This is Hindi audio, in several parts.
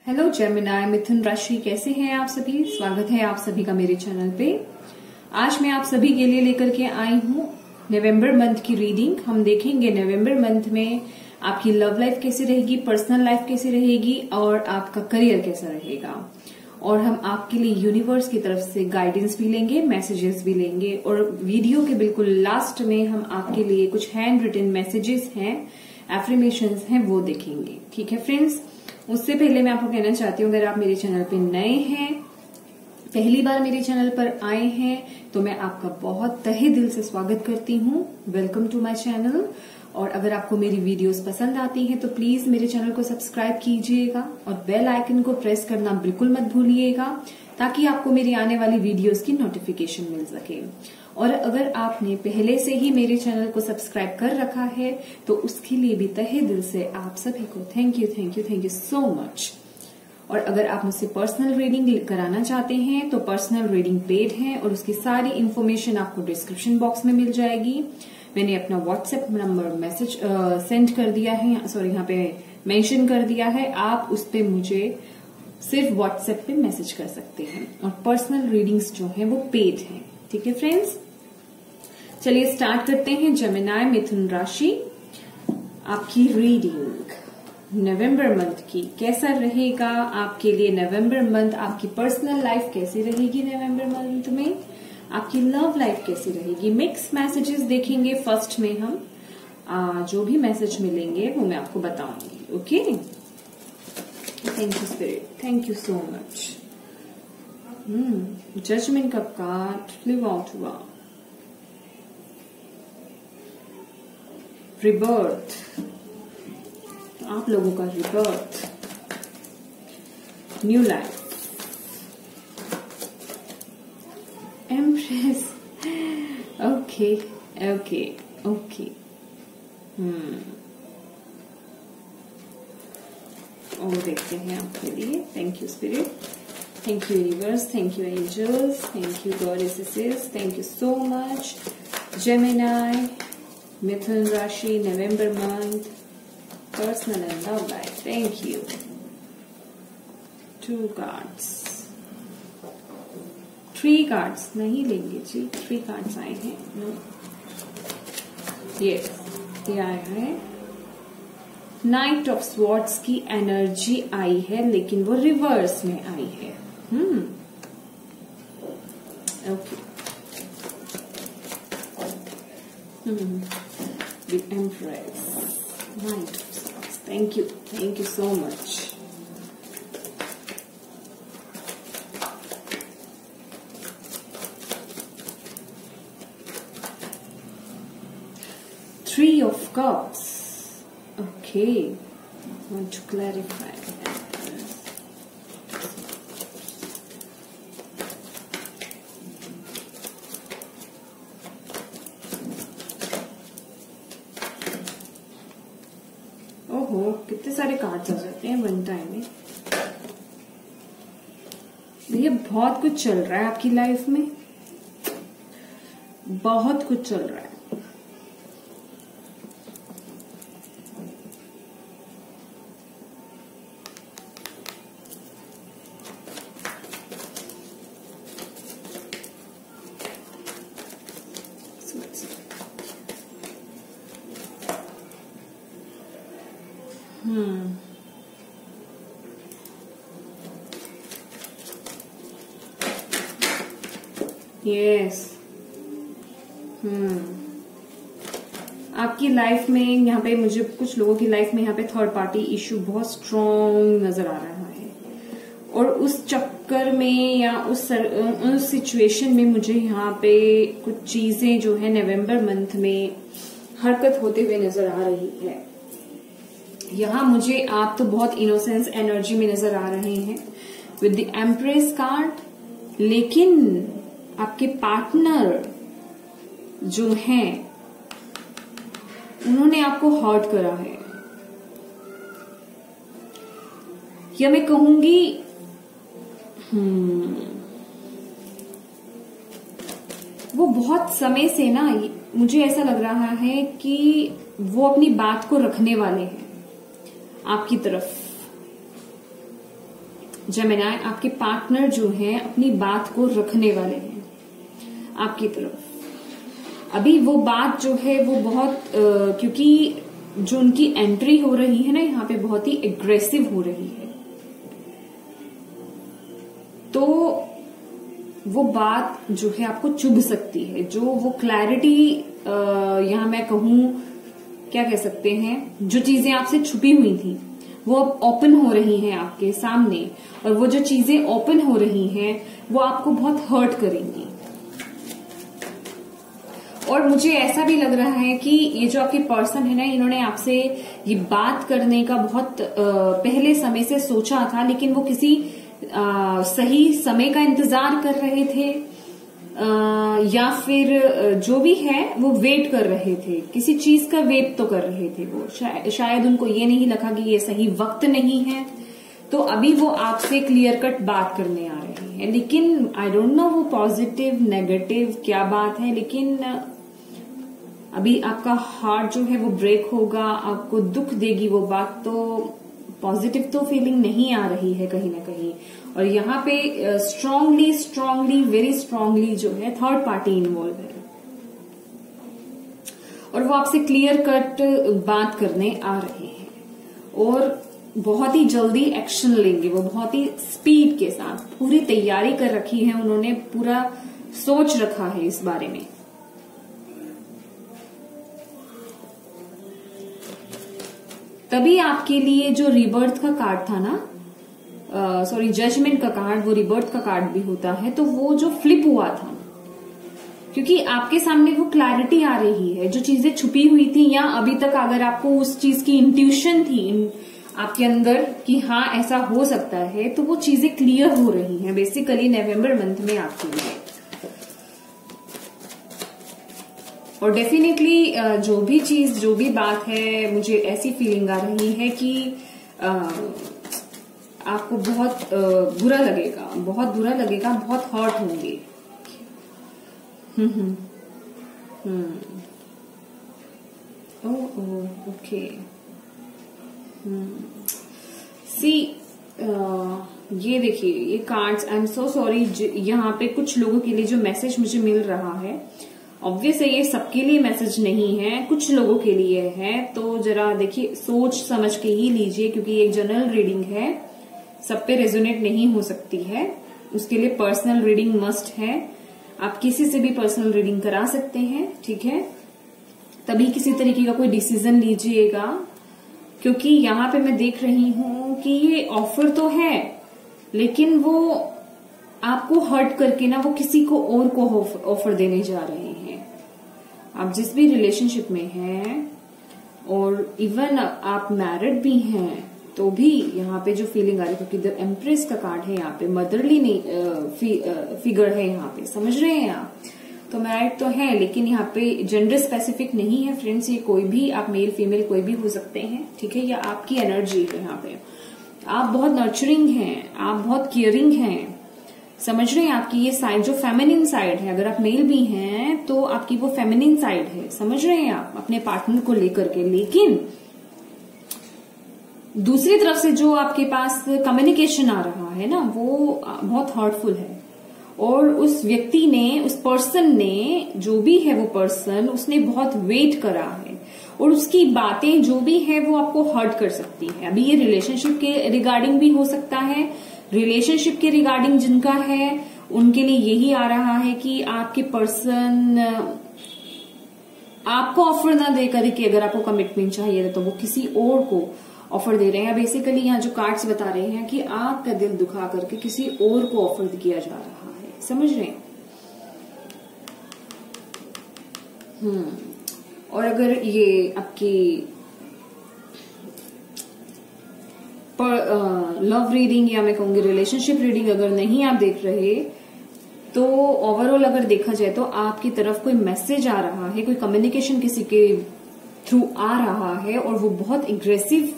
हेलो जेमिनी मिथुन राशि, कैसे हैं आप सभी। स्वागत है आप सभी का मेरे चैनल पे। आज मैं आप सभी के लिए लेकर के आई हूँ नवंबर मंथ की रीडिंग। हम देखेंगे नवंबर मंथ में आपकी लव लाइफ कैसी रहेगी, पर्सनल लाइफ कैसी रहेगी और आपका करियर कैसा रहेगा। और हम आपके लिए यूनिवर्स की तरफ से गाइडेंस भी लेंगे, मैसेजेस भी लेंगे और वीडियो के बिल्कुल लास्ट में हम आपके लिए कुछ हैंड रिटन मैसेजेस हैं, एफर्मेशंस हैं, वो देखेंगे। ठीक है फ्रेंड्स, उससे पहले मैं आपको कहना चाहती हूँ, अगर आप मेरे चैनल पे नए हैं, पहली बार मेरे चैनल पर आए हैं, तो मैं आपका बहुत तहे दिल से स्वागत करती हूँ। Welcome to my channel. और अगर आपको मेरी वीडियोस पसंद आती हैं तो प्लीज मेरे चैनल को सब्सक्राइब कीजिएगा और बेल आइकन को प्रेस करना बिल्कुल मत भूलिएगा, ताकि आपको मेरी आने वाली वीडियोस की नोटिफिकेशन मिल सके। और अगर आपने पहले से ही मेरे चैनल को सब्सक्राइब कर रखा है तो उसके लिए भी तहे दिल से आप सभी को थैंक यू सो मच। और अगर आप मुझसे पर्सनल रीडिंग कराना चाहते हैं तो पर्सनल रीडिंग पेड है और उसकी सारी इन्फॉर्मेशन आपको डिस्क्रिप्शन बॉक्स में मिल जाएगी। मैंने अपना व्हाट्सएप नंबर मैसेज सेंड कर दिया है, सॉरी यहाँ पे मेंशन कर दिया है। आप उस पे मुझे सिर्फ व्हाट्सएप पे मैसेज कर सकते हैं और पर्सनल रीडिंग्स जो है वो पेड है। ठीक है फ्रेंड्स, चलिए स्टार्ट करते हैं। जेमिनी मिथुन राशि, आपकी रीडिंग नवंबर मंथ की कैसा रहेगा आपके लिए। नवंबर मंथ आपकी पर्सनल लाइफ कैसी रहेगी, नवंबर मंथ में आपकी लव लाइफ कैसी रहेगी। मिक्स मैसेजेस देखेंगे। फर्स्ट में हम जो भी मैसेज मिलेंगे वो मैं आपको बताऊंगी। Okay, thank you spirit, thank you so much. Judgement का कार्ड लिव आउट हुआ। रिबर्थ, आप लोगों का rebirth, new life, empress. Okay okay okay, और देखते हैं आपके लिए। Thank you spirit, thank you universe, thank you angels, thank you goddesses, thank you so much. Gemini मिथुन राशि, November month, personal and love life. Thank you. 2 cards, 3 cards नहीं लेंगे जी, 3 कार्ड्स आए हैं। ये आया है नाइट ऑफ स्वॉर्ड्स की एनर्जी आई है, लेकिन वो रिवर्स में आई है। Okay, the Empress, Knight of Swords. Thank you so much. Three of Cups. Okay, want to clarify that. ओहो, कितने सारे कार्ड्स आ जाते हैं वन टाइम में। भैया बहुत कुछ चल रहा है आपकी लाइफ में, बहुत कुछ चल रहा है। यस, आपकी लाइफ में यहाँ पे मुझे कुछ लोगों की लाइफ में यहाँ पे थर्ड पार्टी इश्यू बहुत स्ट्रॉन्ग नजर आ रहा है। और उस चक्कर में या उस सिचुएशन में मुझे यहाँ पे कुछ चीजें जो है नवंबर मंथ में हरकत होते हुए नजर आ रही है। यहाँ मुझे आप तो बहुत इनोसेंस एनर्जी में नजर आ रहे हैं विद द एम्प्रेस कार्ड, लेकिन आपके पार्टनर जो हैं उन्होंने आपको हर्ट करा है, या मैं कहूंगी वो बहुत समय से ना, मुझे ऐसा लग रहा है कि वो अपनी बात को रखने वाले हैं आपकी तरफ। जेमिनी, आपके पार्टनर जो हैं अपनी बात को रखने वाले हैं आपकी तरफ। अभी वो बात जो है वो बहुत क्योंकि जो उनकी एंट्री हो रही है ना यहाँ पे बहुत ही एग्रेसिव हो रही है, तो वो बात जो है आपको चुभ सकती है। जो वो क्लैरिटी यहाँ मैं कहूं क्या कह सकते हैं, जो चीजें आपसे छुपी हुई थी वो अब ओपन हो रही हैं आपके सामने, और वो जो चीजें ओपन हो रही हैं वो आपको बहुत हर्ट करेंगी। और मुझे ऐसा भी लग रहा है कि ये जो आपके पर्सन है ना, इन्होंने आपसे ये बात करने का बहुत पहले समय से सोचा था, लेकिन वो किसी सही समय का इंतजार कर रहे थे, या फिर जो भी है वो वेट कर रहे थे, किसी चीज का वेट तो कर रहे थे वो। शायद उनको ये नहीं लगा कि ये सही वक्त नहीं है, तो अभी वो आपसे क्लियर कट बात करने आ रहे हैं। लेकिन आई डोंट नो वो पॉजिटिव नेगेटिव क्या बात है, लेकिन अभी आपका हार्ट जो है वो ब्रेक होगा, आपको दुख देगी वो बात। तो पॉजिटिव तो फीलिंग नहीं आ रही है कहीं ना कहीं। और यहाँ पे स्ट्रांगली वेरी स्ट्रांगली जो है थर्ड पार्टी इन्वॉल्व है, और वो आपसे क्लियर कट बात करने आ रहे हैं, और बहुत ही जल्दी एक्शन लेंगे वो, बहुत ही स्पीड के साथ। पूरी तैयारी कर रखी है उन्होंने, पूरा सोच रखा है इस बारे में। तभी आपके लिए जो रिबर्थ का कार्ड था ना, सॉरी जजमेंट का कार्ड, वो रिबर्थ का कार्ड भी होता है, तो वो जो फ्लिप हुआ था, क्योंकि आपके सामने वो क्लैरिटी आ रही है। जो चीजें छुपी हुई थी, या अभी तक अगर आपको उस चीज की इंट्यूशन थी आपके अंदर कि हाँ ऐसा हो सकता है, तो वो चीजें क्लियर हो रही हैं बेसिकली नवंबर मंथ में आपके लिए। और डेफिनेटली जो भी चीज, जो भी बात है, मुझे ऐसी फीलिंग आ रही है कि आपको बहुत बुरा लगेगा, बहुत बुरा लगेगा, बहुत हर्ट होंगे। ओके। सी ये देखिए, ये cards, I am so sorry, यहाँ पे कुछ लोगों के लिए जो मैसेज मुझे मिल रहा है, ऑब्वियस है ये सबके लिए मैसेज नहीं है, कुछ लोगों के लिए है। तो जरा देखिए, सोच समझ के ही लीजिए, क्योंकि ये एक जनरल रीडिंग है, सब पे रेजोनेट नहीं हो सकती है, उसके लिए पर्सनल रीडिंग मस्ट है। आप किसी से भी पर्सनल रीडिंग करा सकते हैं, ठीक है, तभी किसी तरीके का कोई डिसीजन लीजिएगा। क्योंकि यहाँ पे मैं देख रही हूं कि ये ऑफर तो है, लेकिन वो आपको हर्ट करके ना वो किसी को और को ऑफर देने जा रहे हैं। आप जिस भी रिलेशनशिप में हैं, और इवन आप मैरिड भी हैं, तो भी यहाँ पे जो फीलिंग आ रही है, क्योंकि द एम्प्रेस का कार्ड है यहाँ पे, मदरली नहीं फिगर है यहाँ पे, समझ रहे हैं आप। तो मैरिड तो है, लेकिन यहाँ पे जेंडर स्पेसिफिक नहीं है फ्रेंड्स, ये कोई भी, आप मेल फीमेल कोई भी हो सकते हैं, ठीक है। या आपकी एनर्जी है यहाँ पे, आप बहुत नर्चरिंग हैं, आप बहुत केयरिंग हैं, समझ रहे हैं। आपकी ये साइड जो फेमिनिन साइड है, अगर आप मेल भी हैं तो आपकी वो फेमिनिन साइड है, समझ रहे हैं आप, अपने पार्टनर को लेकर के। लेकिन दूसरी तरफ से जो आपके पास कम्युनिकेशन आ रहा है ना, वो बहुत हर्टफुल है। और उस व्यक्ति ने, उस पर्सन ने, जो भी है वो पर्सन, उसने बहुत वेट करा है, और उसकी बातें जो भी है वो आपको हर्ट कर सकती है। अभी ये रिलेशनशिप के रिगार्डिंग भी हो सकता है, रिलेशनशिप के रिगार्डिंग जिनका है उनके लिए यही आ रहा है कि आपके पर्सन आपको ऑफर ना दे करके, अगर आपको कमिटमेंट चाहिए तो वो किसी और को ऑफर दे रहे हैं। बेसिकली यहाँ जो कार्ड्स बता रहे हैं कि आपका दिल दुखा करके किसी और को ऑफर किया जा रहा है, समझ रहे हैं। और अगर ये आपकी लव रीडिंग, या मैं कहूंगी रिलेशनशिप रीडिंग अगर नहीं आप देख रहे, तो ओवरऑल अगर देखा जाए तो आपकी तरफ कोई मैसेज आ रहा है, कोई कम्युनिकेशन किसी के थ्रू आ रहा है, और वो बहुत एग्रेसिव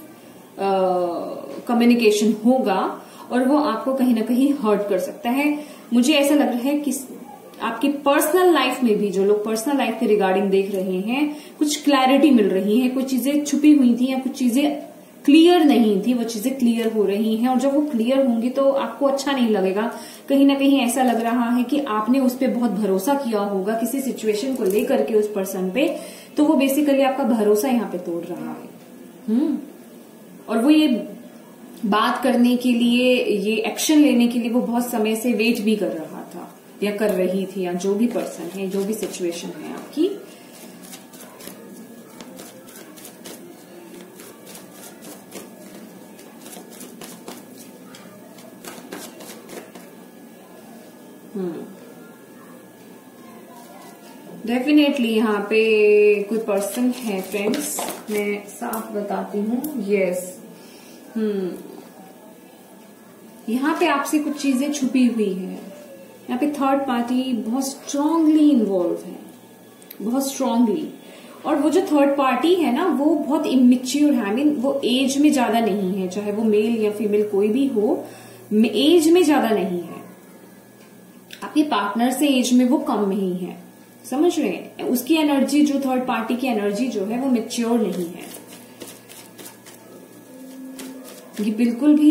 कम्युनिकेशन होगा, और वो आपको कहीं ना कहीं हर्ट कर सकता है। मुझे ऐसा लग रहा है कि आपकी पर्सनल लाइफ में भी, जो लोग पर्सनल लाइफ के रिगार्डिंग देख रहे हैं, कुछ क्लैरिटी मिल रही है, कुछ चीजें छुपी हुई थी, या कुछ चीजें क्लियर नहीं थी, वो चीजें क्लियर हो रही हैं। और जब वो क्लियर होंगी तो आपको अच्छा नहीं लगेगा, कहीं ना कहीं ऐसा लग रहा है कि आपने उस पर बहुत भरोसा किया होगा किसी सिचुएशन को लेकर के उस पर्सन पे, तो वो बेसिकली आपका भरोसा यहाँ पे तोड़ रहा है। और वो ये बात करने के लिए, ये एक्शन लेने के लिए वो बहुत समय से वेट भी कर रहा था या कर रही थी, या जो भी पर्सन है, जो भी सिचुएशन है आपकी। डेफिनेटली यहाँ पे कोई पर्सन है फ्रेंड्स, मैं साफ बताती हूँ। यस, यहाँ पे आपसे कुछ चीजें छुपी हुई है। यहाँ पे थर्ड पार्टी बहुत स्ट्रांगली इन्वॉल्व है, बहुत स्ट्रांगली। और वो जो थर्ड पार्टी है ना, वो बहुत इमेच्योर है। आई मीन वो एज में ज्यादा नहीं है, चाहे वो मेल या फीमेल कोई भी हो, एज में ज्यादा नहीं है। आपके पार्टनर से एज में वो कम नहीं है, समझ रहे हैं? उसकी एनर्जी, जो थर्ड पार्टी की एनर्जी जो है, वो मेच्योर नहीं है। ये बिल्कुल भी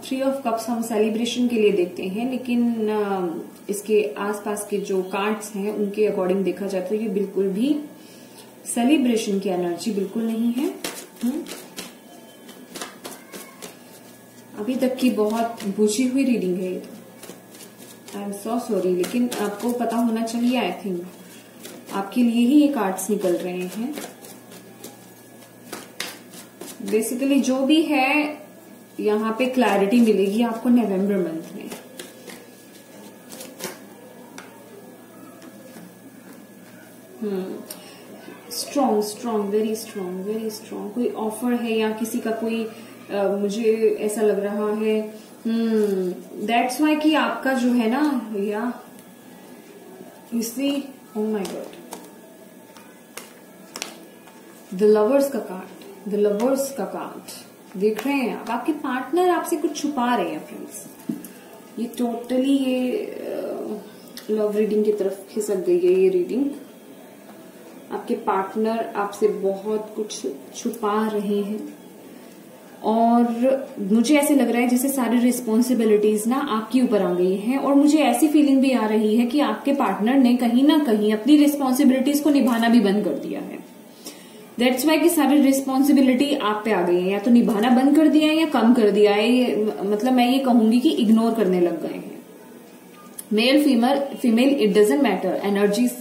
3 ऑफ कप्स हम सेलिब्रेशन के लिए देखते हैं, लेकिन इसके आसपास के जो कार्ड्स हैं उनके अकॉर्डिंग देखा जाए तो ये बिल्कुल भी सेलिब्रेशन की एनर्जी बिल्कुल नहीं है। अभी तक की बहुत बुझी हुई रीडिंग है ये तो। आई एम सो सॉरी, लेकिन आपको पता होना चाहिए। आई थिंक आपके लिए ही ये कार्ड्स निकल रहे हैं। बेसिकली जो भी है यहाँ पे क्लैरिटी मिलेगी आपको नवंबर मंथ में। Strong strong, very strong, very strong. कोई ऑफर है या किसी का कोई मुझे ऐसा लग रहा है। दैट्स वाई कि आपका जो है ना, या इसी, oh my God, the lovers का कार्ड, द लवर्स का कार्ड देख रहे हैं आप। आपके पार्टनर आपसे कुछ छुपा रहे हैं फ्रेंड्स। ये टोटली ये लव रीडिंग की तरफ खिसक गई है ये रीडिंग। आपके पार्टनर आपसे बहुत कुछ छुपा रहे हैं और मुझे ऐसे लग रहा है जैसे सारी रिस्पॉन्सिबिलिटीज ना आपके ऊपर आ गई हैं। और मुझे ऐसी फीलिंग भी आ रही है कि आपके पार्टनर ने कहीं ना कहीं अपनी रिस्पॉन्सिबिलिटीज को निभाना भी बंद कर दिया है। दैट्स वाई कि सारी रिस्पॉन्सिबिलिटी आप पे आ गई है, या तो निभाना बंद कर दिया है या कम कर दिया है। मतलब मैं ये कहूंगी कि इग्नोर करने लग गए हैं। Male female it doesn't matter, energies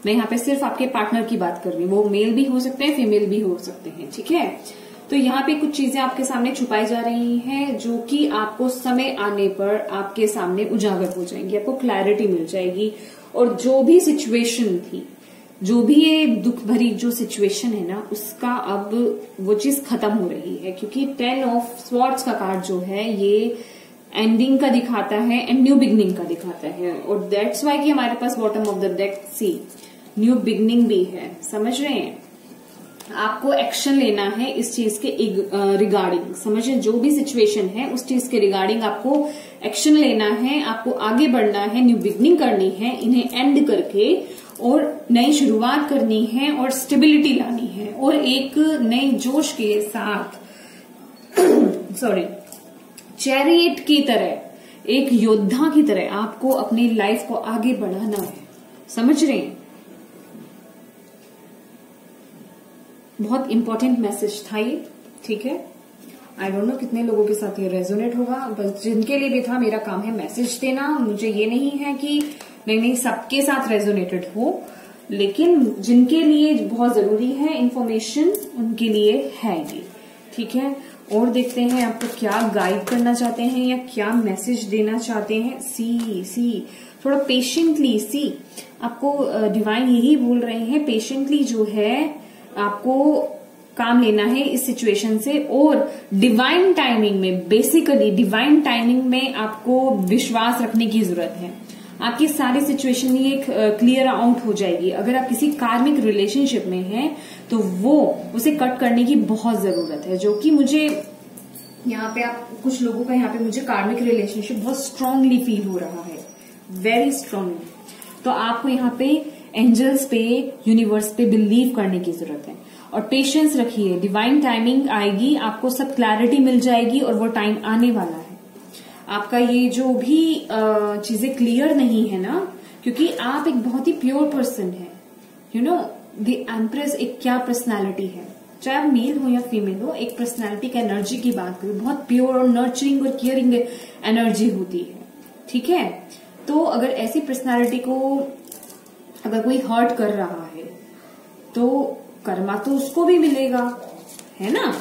मैं यहाँ पे सिर्फ आपके पार्टनर की बात कर रही हूँ। वो मेल भी हो सकते हैं, फीमेल भी हो सकते हैं, ठीक है। तो यहाँ पे कुछ चीजें आपके सामने छुपाई जा रही हैं जो कि आपको समय आने पर आपके सामने उजागर हो जाएंगी, आपको क्लैरिटी मिल जाएगी। और जो भी सिचुएशन थी, जो भी ये दुख भरी जो सिचुएशन है ना, उसका अब वो चीज खत्म हो रही है। क्योंकि 10 ऑफ स्वॉर्ड्स का कार्ड जो है ये एंडिंग का दिखाता है एंड न्यू बिगनिंग का दिखाता है। और दैट्स वाई कि हमारे पास bottom of the deck see new beginning भी है, समझ रहे हैं। आपको एक्शन लेना है इस चीज के रिगार्डिंग, समझे, जो भी सिचुएशन है उस चीज के रिगार्डिंग आपको एक्शन लेना है, आपको आगे बढ़ना है, न्यू बिगनिंग करनी है, इन्हें एंड करके और नई शुरुआत करनी है और स्टेबिलिटी लानी है और एक नए जोश के साथ सॉरी चैरियट की तरह, एक योद्धा की तरह आपको अपनी लाइफ को आगे बढ़ाना है, समझ रहे हैं। बहुत इंपॉर्टेंट मैसेज था ये, ठीक है। आई डोंट नो कितने लोगों के साथ ये रेजोनेट होगा, बस जिनके लिए भी था मेरा काम है मैसेज देना। मुझे ये नहीं है कि नहीं सबके साथ रेजोनेटेड हो, लेकिन जिनके लिए बहुत जरूरी है इंफॉर्मेशन उनके लिए है ये, ठीक है। और देखते हैं आपको क्या गाइड करना चाहते हैं या क्या मैसेज देना चाहते हैं। सी थोड़ा पेशेंटली, सी आपको डिवाइन यही बोल रहे हैं, पेशेंटली जो है आपको काम लेना है इस सिचुएशन से। और डिवाइन टाइमिंग में, बेसिकली डिवाइन टाइमिंग में आपको विश्वास रखने की जरूरत है। आपकी सारी सिचुएशन ये क्लियर आउट हो जाएगी। अगर आप किसी कार्मिक रिलेशनशिप में हैं तो वो उसे कट करने की बहुत जरूरत है, जो कि मुझे यहाँ पे आप कुछ लोगों का यहाँ पे मुझे कार्मिक रिलेशनशिप बहुत स्ट्रांगली फील हो रहा है, वेरी स्ट्रांगली। तो आपको यहाँ पे एंजल्स पे, यूनिवर्स पे बिलीव करने की जरूरत है। और पेशेंस रखिए, डिवाइन टाइमिंग आएगी, आपको सब क्लैरिटी मिल जाएगी और वो टाइम आने वाला है। आपका ये जो भी चीजें क्लियर नहीं है ना, क्योंकि आप एक बहुत ही प्योर पर्सन है। यू नो द एम्प्रेस एक क्या पर्सनालिटी है, चाहे आप मेल हो या फीमेल हो, एक पर्सनालिटी का एनर्जी की बात करें, बहुत प्योर और नर्चरिंग और केयरिंग एनर्जी होती है। ठीक है, तो अगर ऐसी पर्सनालिटी को अगर कोई हर्ट कर रहा है तो कर्मा तो उसको भी मिलेगा, है ना।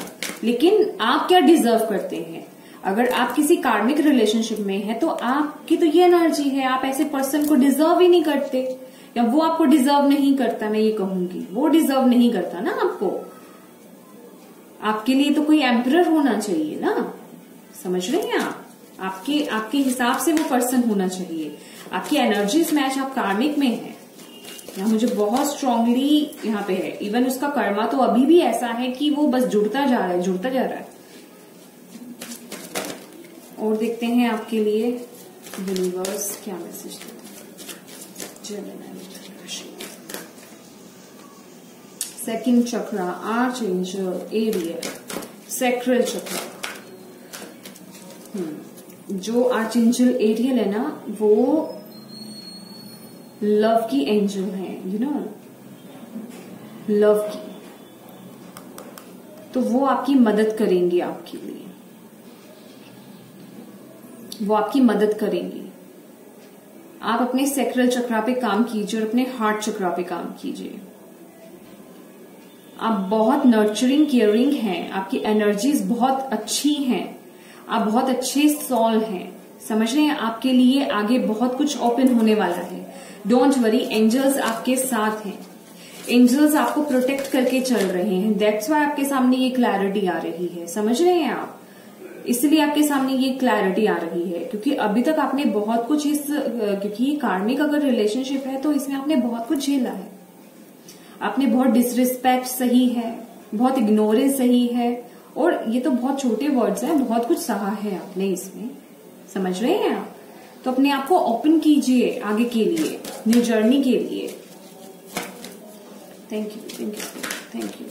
लेकिन आप क्या डिजर्व करते हैं? अगर आप किसी कार्मिक रिलेशनशिप में है तो आपकी तो ये एनर्जी है, आप ऐसे पर्सन को डिजर्व ही नहीं करते, या वो आपको डिजर्व नहीं करता। मैं ये कहूंगी वो डिजर्व नहीं करता ना आपको। आपके लिए तो कोई एम्परर होना चाहिए ना, समझ रहे हैं आप? आपके हिसाब से वो पर्सन होना चाहिए। आपकी एनर्जीज मैच, आप कार्मिक में है, यहाँ मुझे बहुत स्ट्रांगली यहाँ पे है। इवन उसका कर्मा तो अभी भी ऐसा है कि वो बस जुड़ता जा रहा है, जुड़ता जा रहा है। और देखते हैं आपके लिए यूनिवर्स क्या मैसेज देता है। सेकंड चक्रा, आर्चएंजल एरियल, सैक्रल चक्रा। जो आर्चएंजल एरियल है ना, वो लव की एंजल है, यू नो, लव की। तो वो आपकी मदद करेंगी, आपके लिए वो आपकी मदद करेंगी। आप अपने सैक्रल चक्रा पे काम कीजिए और अपने हार्ट चक्रा पे काम कीजिए। आप बहुत नर्चरिंग केयरिंग हैं, आपकी एनर्जीज बहुत अच्छी हैं, आप बहुत अच्छे सोल हैं, समझ रहे हैं। आपके लिए आगे बहुत कुछ ओपन होने वाला है। डोंट वरी, एंजल्स आपके साथ हैं, एंजल्स आपको प्रोटेक्ट करके चल रहे हैं। दैट्स वाई आपके सामने ये क्लैरिटी आ रही है, समझ रहे हैं आप? इसलिए आपके सामने ये क्लैरिटी आ रही है, क्योंकि अभी तक आपने बहुत कुछ क्योंकि कार्मिक अगर रिलेशनशिप है तो इसमें आपने बहुत कुछ झेला है। आपने बहुत डिसरिस्पेक्ट सही है, बहुत इग्नोरेंस सही है, और ये तो बहुत छोटे वर्ड्स हैं, बहुत कुछ सहा है आपने इसमें, समझ रहे हैं आप? तो अपने आप को ओपन कीजिए आगे के लिए, न्यू जर्नी के लिए। Thank you, thank you, thank you.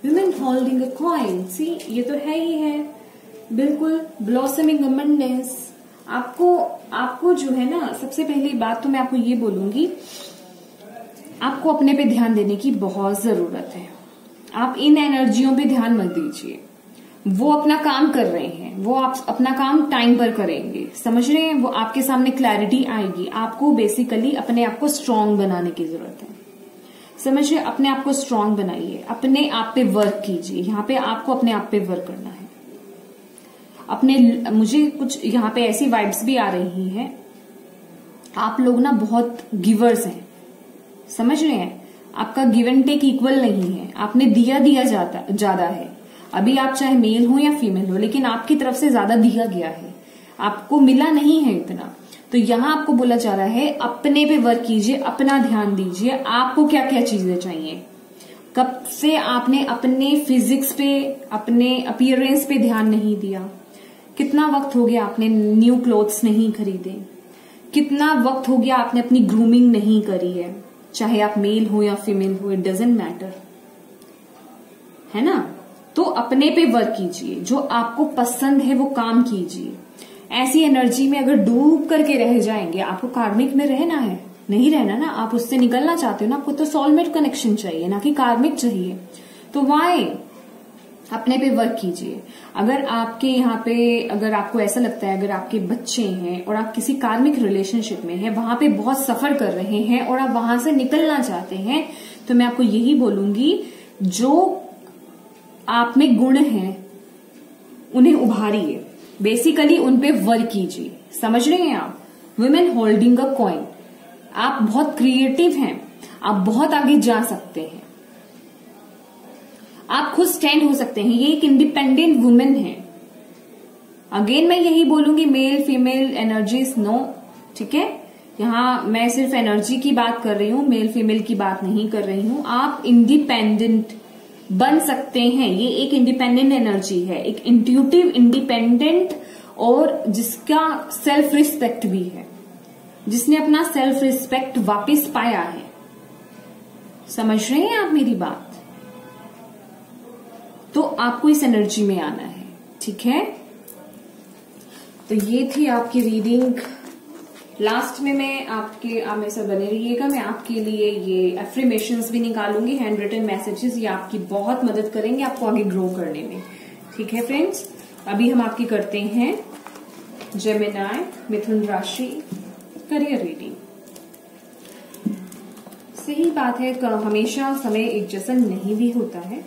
Women holding a coin, सी ये तो है ही है, बिल्कुल ब्लॉसमिंग अबंडेंस। आपको जो है ना, सबसे पहली बात तो मैं आपको ये बोलूंगी, आपको अपने पे ध्यान देने की बहुत जरूरत है। आप इन एनर्जियों पे ध्यान मत दीजिए। वो अपना काम कर रहे हैं, वो आप अपना काम टाइम पर करेंगे, समझ रहे हैं? वो आपके सामने क्लैरिटी आएगी। आपको बेसिकली अपने आप को स्ट्रांग बनाने की जरूरत है, समझ रहे? अपने आप को स्ट्रांग बनाइए, अपने आप पे वर्क कीजिए। यहाँ पे आपको अपने आप पे वर्क करना है। मुझे कुछ यहाँ पे ऐसी वाइब्स भी आ रही हैं, आप लोग ना बहुत गिवर्स हैं, समझ रहे हैं? आपका गिव एंड टेक इक्वल नहीं है। आपने दिया ज्यादा है। अभी आप चाहे मेल हो या फीमेल हो, लेकिन आपकी तरफ से ज्यादा दिया गया है, आपको मिला नहीं है इतना। तो यहाँ आपको बोला जा रहा है अपने पे वर्क कीजिए, अपना ध्यान दीजिए। आपको क्या क्या चीजें चाहिए? कब से आपने अपने फिजिक्स पे, अपने अपीयरेंस पे ध्यान नहीं दिया? कितना वक्त हो गया आपने न्यू क्लोथ्स नहीं खरीदे? कितना वक्त हो गया आपने अपनी ग्रूमिंग नहीं करी है? चाहे आप मेल हो या फीमेल हो, इट डजेंट मैटर, है ना? तो अपने पे वर्क कीजिए, जो आपको पसंद है वो काम कीजिए। ऐसी एनर्जी में अगर डूब करके रह जाएंगे, आपको कार्मिक में रहना है, नहीं रहना ना, आप उससे निकलना चाहते हो ना, आपको तो सोलमेट कनेक्शन चाहिए, ना कि कार्मिक चाहिए। तो वाई अपने पे वर्क कीजिए। अगर आपके यहाँ पे, अगर आपको ऐसा लगता है, अगर आपके बच्चे हैं और आप किसी कार्मिक रिलेशनशिप में हैं, वहां पे बहुत सफर कर रहे हैं और आप वहां से निकलना चाहते हैं, तो मैं आपको यही बोलूंगी, जो आप में गुण हैं उन्हें उभारिए, बेसिकली उन पे वर्क कीजिए, समझ रहे हैं आप? वुमेन होल्डिंग अ कॉइन, आप बहुत क्रिएटिव हैं, आप बहुत आगे जा सकते हैं, आप खुद स्टैंड हो सकते हैं। ये एक इंडिपेंडेंट वुमेन है। अगेन मैं यही बोलूंगी, मेल फीमेल एनर्जीज नो, ठीक है? यहाँ मैं सिर्फ एनर्जी की बात कर रही हूं, मेल फीमेल की बात नहीं कर रही हूं। आप इंडिपेंडेंट बन सकते हैं। ये एक इंडिपेंडेंट एनर्जी है, एक इंट्यूटिव इंडिपेंडेंट, और जिसका सेल्फ रिस्पेक्ट भी है, जिसने अपना सेल्फ रिस्पेक्ट वापस पाया समझ रहे हैं आप मेरी बात? तो आपको इस एनर्जी में आना है, ठीक है? तो ये थी आपकी रीडिंग। लास्ट में मैं आप में से बने रहिएगा, मैं आपके लिए ये एफर्मेशंस भी निकालूंगी, हैंड रिटन मैसेजेस। ये आपकी बहुत मदद करेंगे आपको आगे ग्रो करने में, ठीक है फ्रेंड्स? अभी हम आपकी करते हैं जेमिनी मिथुन राशि करियर रीडिंग। सही बात है, हमेशा समय एक जैसा नहीं भी होता है,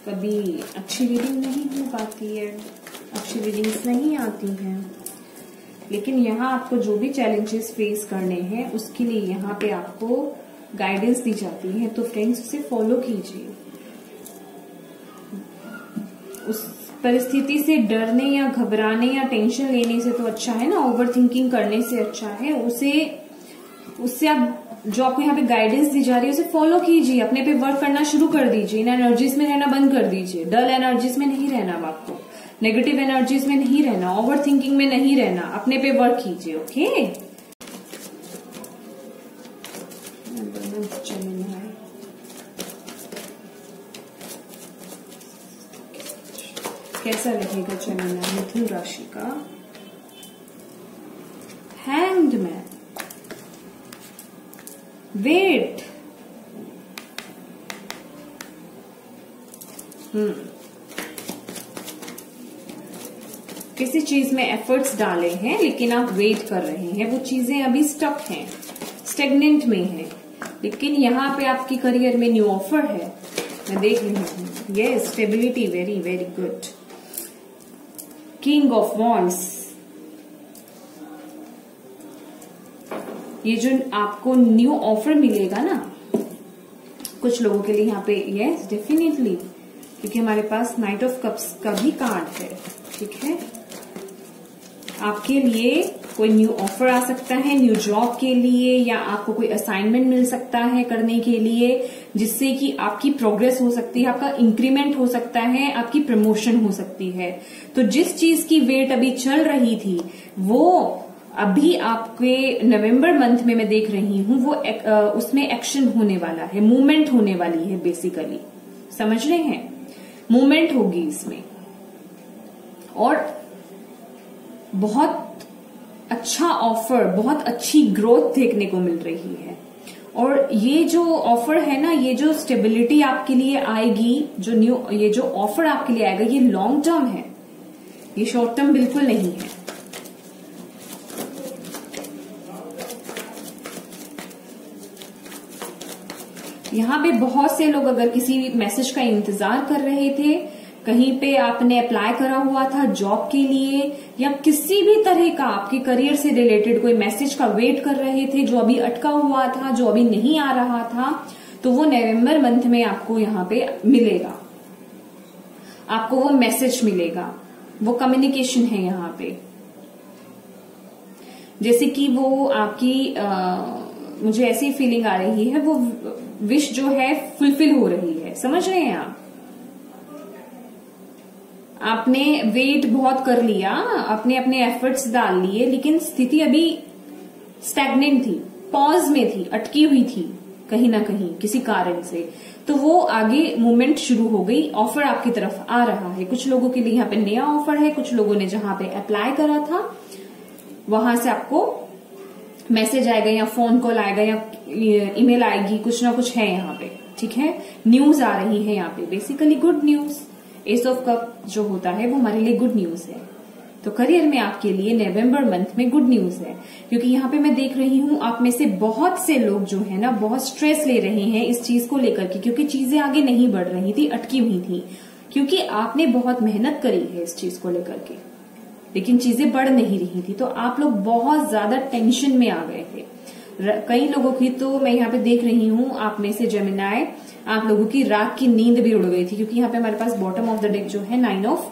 कभी अच्छी रीडिंग नहीं हो पाती है, अच्छी रीडिंग्स नहीं आती हैं, लेकिन यहाँ आपको जो भी चैलेंजेस फेस करने हैं उसके लिए यहाँ पे आपको गाइडेंस दी जाती है। तो फ्रेंड्स उसे फॉलो कीजिए। उस परिस्थिति से डरने या घबराने या टेंशन लेने से तो अच्छा है ना, ओवर थिंकिंग करने से अच्छा है उससे आप जो आपको यहाँ पे गाइडेंस दी जा रही है उसे फॉलो कीजिए, अपने पे वर्क करना शुरू कर दीजिए। इन एनर्जीज में रहना बंद कर दीजिए, डल एनर्जीज में नहीं रहना, आपको नेगेटिव एनर्जीज में नहीं रहना, ओवर थिंकिंग में नहीं रहना, अपने पे वर्क कीजिए। ओके, कैसा रहेगा जेमिनी मिथुन राशि का? हैंग्ड मैन, वेट, किसी चीज में एफर्ट्स डाले हैं लेकिन आप वेट कर रहे हैं, वो चीजें अभी स्टक हैं, स्टेगनेंट में हैं, लेकिन यहाँ पे आपकी करियर में न्यू ऑफर है, मैं देख रही हूँ। ये stability, very very good. King of wands, ये जो आपको न्यू ऑफर मिलेगा ना कुछ लोगों के लिए यहाँ पे, यस डेफिनेटली, क्योंकि हमारे पास नाइट ऑफ कप्स का भी कार्ड है, ठीक है? आपके लिए कोई न्यू ऑफर आ सकता है, न्यू जॉब के लिए, या आपको कोई असाइनमेंट मिल सकता है करने के लिए, जिससे कि आपकी प्रोग्रेस हो सकती है, आपका इंक्रीमेंट हो सकता है, आपकी प्रमोशन हो सकती है। तो जिस चीज की वेट अभी चल रही थी वो अभी आपके नवंबर मंथ में मैं देख रही हूं वो उसमें एक्शन होने वाला है, मूवमेंट होने वाली है बेसिकली, समझ रहे हैं? मूवमेंट होगी इसमें और बहुत अच्छा ऑफर, बहुत अच्छी ग्रोथ देखने को मिल रही है। और ये जो ऑफर है ना, ये जो स्टेबिलिटी आपके लिए आएगी, ये जो ऑफर आपके लिए आएगा, ये लॉन्ग टर्म है, ये शॉर्ट टर्म बिल्कुल नहीं है। यहाँ पे बहुत से लोग अगर किसी मैसेज का इंतजार कर रहे थे, कहीं पे आपने अप्लाई करा हुआ था जॉब के लिए, या किसी भी तरह का आपके करियर से रिलेटेड कोई मैसेज का वेट कर रहे थे जो अभी अटका हुआ था, जो अभी नहीं आ रहा था, तो वो नवंबर मंथ में आपको यहाँ पे मिलेगा, आपको वो मैसेज मिलेगा, वो कम्युनिकेशन है यहाँ पे। जैसे कि वो आपकी मुझे ऐसी फीलिंग आ रही है, वो विश जो है फुलफिल हो रही है, समझ रहे हैं आप? आपने वेट बहुत कर लिया, आपने अपने एफर्ट्स डाल लिए, लेकिन स्थिति अभी स्टैग्नेंट थी, पॉज में थी, अटकी हुई थी कहीं ना कहीं किसी कारण से, तो वो आगे मूवमेंट शुरू हो गई, ऑफर आपकी तरफ आ रहा है। कुछ लोगों के लिए यहाँ पे नया ऑफर है, कुछ लोगों ने जहां पे अप्लाई करा था वहां से आपको मैसेज आएगा या फोन कॉल आएगा या ईमेल आएगी, कुछ ना कुछ है यहाँ पे, ठीक है? न्यूज आ रही है यहाँ पे, basically good news. S of cup जो होता है वो हमारे लिए गुड न्यूज है। तो करियर में आपके लिए नवंबर मंथ में गुड न्यूज है, क्योंकि यहाँ पे मैं देख रही हूँ आप में से बहुत से लोग जो है ना बहुत स्ट्रेस ले रहे हैं इस चीज को लेकर के, क्योंकि चीजें आगे नहीं बढ़ रही थी, अटकी हुई थी, क्योंकि आपने बहुत मेहनत करी है इस चीज को लेकर के, लेकिन चीजें बढ़ नहीं रही थी, तो आप लोग बहुत ज्यादा टेंशन में आ गए थे। कई लोगों की तो मैं यहाँ पे देख रही हूँ आप में से जेमिनी, आप लोगों की रात की नींद भी उड़ गई थी, क्योंकि यहाँ पे हमारे पास बॉटम ऑफ द डेक जो है 9 ऑफ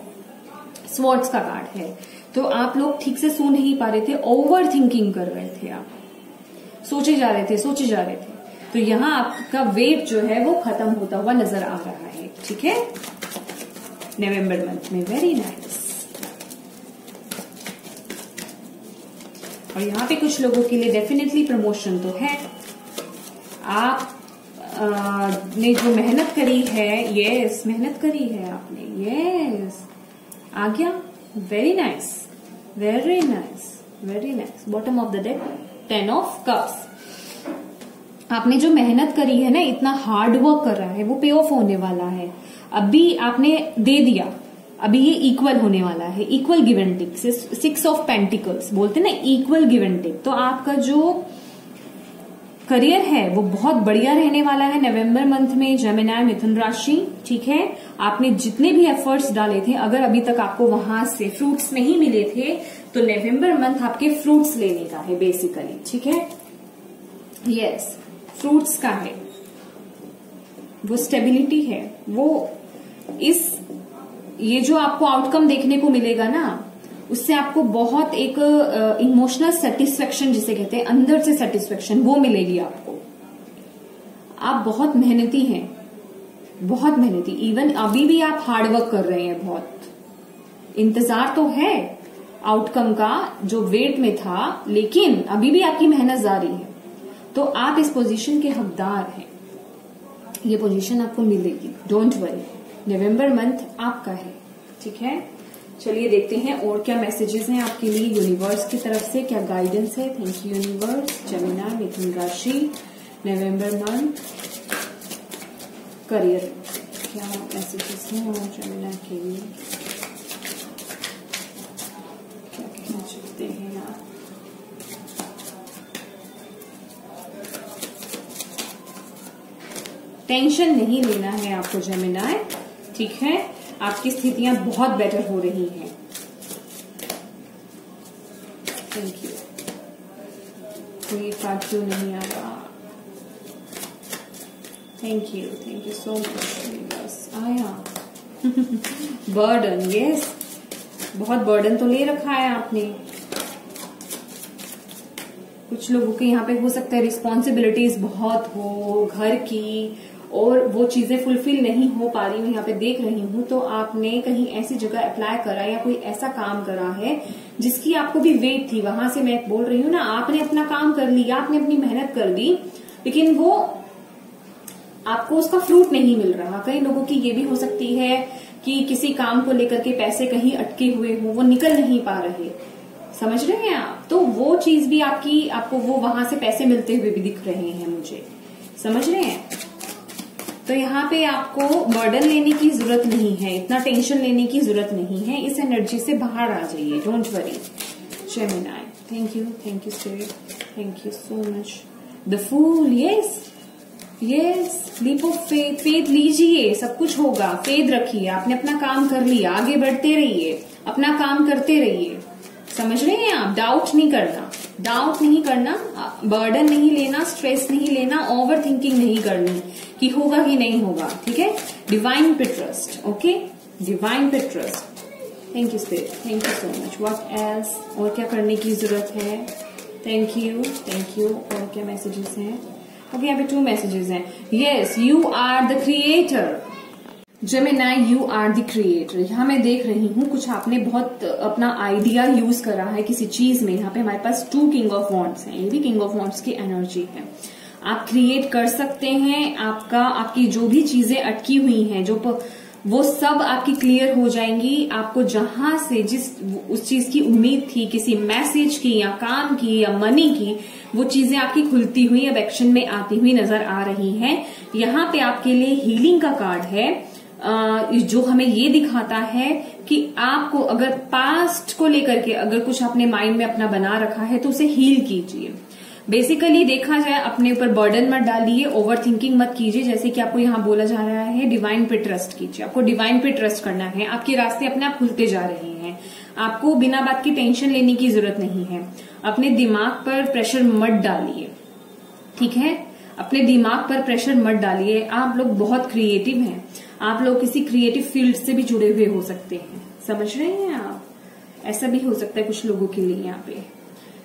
स्वॉर्ड्स का कार्ड है। तो आप लोग ठीक से सो नहीं पा रहे थे, ओवर थिंकिंग कर रहे थे, आप सोचे जा रहे थे। तो यहाँ आपका वेट जो है वो खत्म होता हुआ नजर आ रहा है, ठीक है? नवंबर मंथ में, वेरी नाइस। और यहाँ पे कुछ लोगों के लिए डेफिनेटली प्रमोशन तो है, आप ने जो मेहनत करी है, यस मेहनत करी है आपने, यस आ गया, very nice very nice very nice. Bottom of the deck 10 of cups. आपने जो मेहनत करी है ना, इतना हार्ड वर्क कर रहा है, वो पे ऑफ होने वाला है। अभी आपने दे दिया, अभी ये इक्वल होने वाला है, equal give and take. 6 of pentacles बोलते ना, इक्वल गिव एंड टेक। तो आपका जो करियर है वो बहुत बढ़िया रहने वाला है नवंबर मंथ में, जेमिनी मिथुन राशि। ठीक है, आपने जितने भी एफर्ट्स डाले थे, अगर अभी तक आपको वहां से फ्रूट्स नहीं मिले थे, तो नवंबर मंथ आपके फ्रूट्स लेने का है बेसिकली। ठीक है, यस फ्रूट्स का है, वो स्टेबिलिटी है, वो ये जो आपको आउटकम देखने को मिलेगा ना, उससे आपको बहुत एक इमोशनल सेटिस्फेक्शन जिसे कहते हैं, अंदर से सेटिस्फेक्शन वो मिलेगी आपको। आप बहुत मेहनती हैं, बहुत मेहनती। इवन अभी भी आप हार्ड वर्क कर रहे हैं, बहुत इंतजार तो है आउटकम का जो वेट में था, लेकिन अभी भी आपकी मेहनत जारी है। तो आप इस पोजीशन के हकदार हैं, ये पोजीशन आपको मिलेगी, डोंट वरी। नवंबर मंथ आपका है। ठीक है, चलिए देखते हैं और क्या मैसेजेस हैं आपके लिए यूनिवर्स की तरफ से, क्या गाइडेंस है। Thank you universe. जेमिनी मिथुन राशि नवंबर मंथ करियर, क्या मैसेजेस हैं और जेमिनी के लिए क्या कहना चाहते हैं आप। टेंशन नहीं लेना है आपको जेमिनी। ठीक है, आपकी स्थितियां बहुत बेटर हो रही हैं। Thank you. कोई कार्ड क्यों नहीं आ रहा। Thank you so much. बस आया बर्डन, यस बहुत बर्डन तो ले रखा है आपने। कुछ लोगों के यहाँ पे हो सकता है रिस्पॉन्सिबिलिटीज बहुत हो घर की, और वो चीजें फुलफिल नहीं हो पा रही हूँ, यहाँ पे देख रही हूँ। तो आपने कहीं ऐसी जगह अप्लाई करा या कोई ऐसा काम करा है जिसकी आपको भी वेट थी, वहां से मैं बोल रही हूँ ना, आपने अपना काम कर लिया, आपने अपनी मेहनत कर दी, लेकिन वो आपको उसका फ्रूट नहीं मिल रहा। कई लोगों की ये भी हो सकती है कि किसी काम को लेकर के पैसे कहीं अटके हुए हो, वो निकल नहीं पा रहे, समझ रहे हैं आप। तो वो चीज भी आपको वो वहां से पैसे मिलते हुए भी दिख रहे हैं मुझे, समझ रहे हैं। तो यहाँ पे आपको बर्डन लेने की जरूरत नहीं है, इतना टेंशन लेने की जरूरत नहीं है, इस एनर्जी से बाहर आ जाइए, don't worry. Gemini thank you spirit, thank you so much. The fool, yes leap of faith, faith लीजिए, सब कुछ होगा, फेथ रखिए। आपने अपना काम कर लिया, आगे बढ़ते रहिए, अपना काम करते रहिए, समझ रहे हैं आप। डाउट नहीं करना, बर्डन नहीं लेना, स्ट्रेस नहीं लेना, ओवर थिंकिंग नहीं करनी कि होगा कि नहीं होगा। ठीक है, डिवाइन पे ट्रस्ट, ओके, डिवाइन पे trust. Thank you spirit, thank you so much. What else, और क्या करने की जरूरत है। Thank you. और क्या मैसेजेस हैं। ओके, यहाँ पे 2 मैसेजेस हैं। Yes, you are the creator. Gemini, you are the creator. यहाँ मैं देख रही हूँ कुछ आपने बहुत अपना आइडिया यूज करा है किसी चीज में। यहाँ पे हमारे पास 2 किंग ऑफ वॉन्ड्स हैं, ये भी किंग ऑफ वॉन्ड्स की एनर्जी है। आप क्रिएट कर सकते हैं, आपकी जो भी चीजें अटकी हुई हैं, वो सब आपकी क्लियर हो जाएंगी। आपको जहां से उस चीज की उम्मीद थी, किसी मैसेज की या काम की या मनी की, वो चीजें आपकी खुलती हुई अब एक्शन में आती हुई नजर आ रही हैं। यहाँ पे आपके लिए हीलिंग का कार्ड है, जो हमें ये दिखाता है कि आपको अगर पास्ट को लेकर के अगर कुछ आपने माइंड में अपना बना रखा है तो उसे हील कीजिए। बेसिकली देखा जाए, अपने ऊपर बर्डन मत डालिए, ओवर थिंकिंग मत कीजिए। जैसे कि आपको यहाँ बोला जा रहा है, डिवाइन पे ट्रस्ट कीजिए। आपको डिवाइन पे ट्रस्ट करना है, आपके रास्ते अपने आप खुलते जा रहे हैं। आपको बिना बात की टेंशन लेने की जरूरत नहीं है। अपने दिमाग पर प्रेशर मत डालिए, ठीक है, अपने दिमाग पर प्रेशर मत डालिए। आप लोग बहुत क्रिएटिव हैं, आप लोग किसी क्रिएटिव फील्ड से भी जुड़े हुए हो सकते हैं, समझ रहे हैं आप। ऐसा भी हो सकता है कुछ लोगों के लिए यहाँ पे।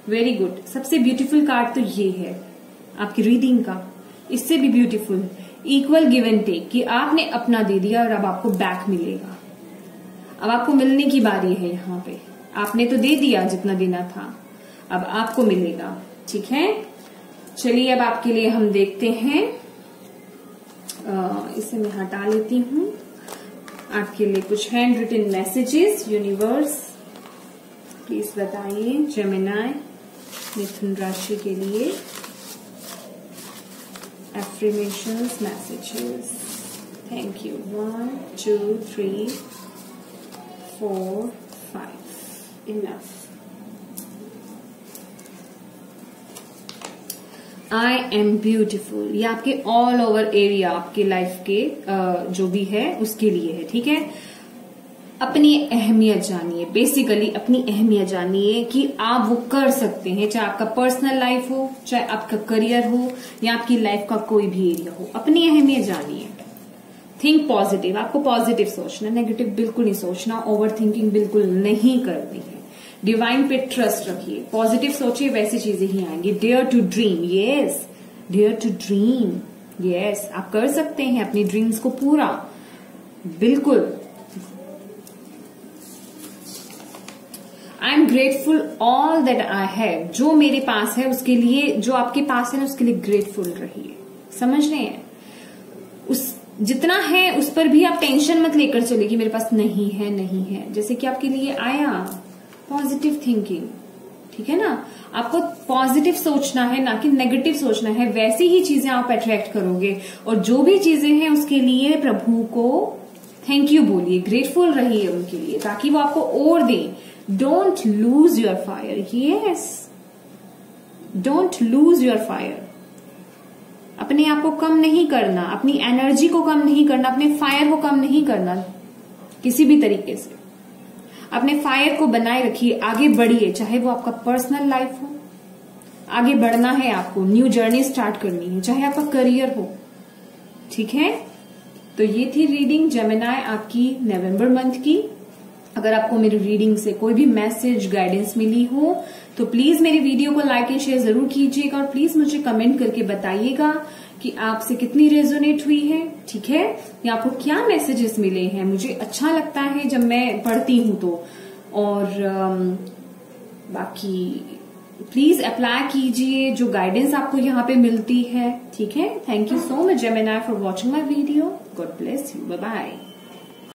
Very good. सबसे ब्यूटीफुल कार्ड तो ये है आपकी रीडिंग का, इससे भी beautiful equal give and take, कि आपने अपना दे दिया और अब आपको बैक मिलेगा। अब आपको मिलने की बारी है। यहाँ पे आपने तो दे दिया जितना देना था, अब आपको मिलेगा, ठीक है। चलिए अब आपके लिए हम देखते हैं इसे मैं हटा लेती हूँ। आपके लिए कुछ hand written messages universe please बताइए जेमिनी मिथुन राशि के लिए affirmations messages. Thank you. 1 2 3 4 5 enough. I am beautiful, ये आपके ऑल ओवर एरिया, आपके लाइफ के जो भी है उसके लिए है, ठीक है। अपनी अहमियत जानिए, बेसिकली अपनी अहमियत जानिए कि आप वो कर सकते हैं, चाहे आपका पर्सनल लाइफ हो, चाहे आपका करियर हो, या आपकी लाइफ का कोई भी एरिया हो। अपनी अहमियत जानिए। थिंक पॉजिटिव, आपको पॉजिटिव सोचना, नेगेटिव बिल्कुल नहीं सोचना, ओवर थिंकिंग बिल्कुल नहीं करनी है। डिवाइन पे ट्रस्ट रखिए, पॉजिटिव सोचिए, वैसी चीजें ही आएंगी। Dare to dream, yes dare to dream, yes आप कर सकते हैं अपनी ड्रीम्स को पूरा, बिल्कुल। I am grateful all that I have, जो मेरे पास है उसके लिए, जो आपके पास है ना उसके लिए ग्रेटफुल रहिए। समझ रहे हैं? उस जितना है उस पर भी आप टेंशन मत लेकर चले कि मेरे पास नहीं है, नहीं है। जैसे कि आपके लिए आया पॉजिटिव थिंकिंग, ठीक है ना। आपको पॉजिटिव सोचना है, ना कि नेगेटिव सोचना है। वैसी ही चीजें आप अट्रैक्ट करोगे। और जो भी चीजें हैं उसके लिए प्रभु को थैंक यू बोलिए, ग्रेटफुल रहिए उनके लिए, ताकि वो आपको और दें। Don't lose your fire, yes don't lose your fire. अपने आप को कम नहीं करना, अपनी एनर्जी को कम नहीं करना, अपने फायर को कम नहीं करना किसी भी तरीके से। अपने फायर को बनाए रखिए, आगे बढ़िए, चाहे वो आपका पर्सनल लाइफ हो, आगे बढ़ना है आपको, न्यू जर्नी स्टार्ट करनी है, चाहे आपका करियर हो, ठीक है। तो ये थी रीडिंग जेमिनी आपकी नवंबर मंथ की। अगर आपको मेरी रीडिंग से कोई भी मैसेज गाइडेंस मिली हो तो प्लीज मेरी वीडियो को लाइक एंड शेयर जरूर कीजिएगा, और प्लीज मुझे कमेंट करके बताइएगा कि आपसे कितनी रेजोनेट हुई है, ठीक है, या आपको क्या मैसेजेस मिले हैं। मुझे अच्छा लगता है जब मैं पढ़ती हूं तो। और बाकी प्लीज अप्लाई कीजिए जो गाइडेंस आपको यहाँ पे मिलती है, ठीक है। Thank you so much Gemini for watching my video. God bless you, bye bye.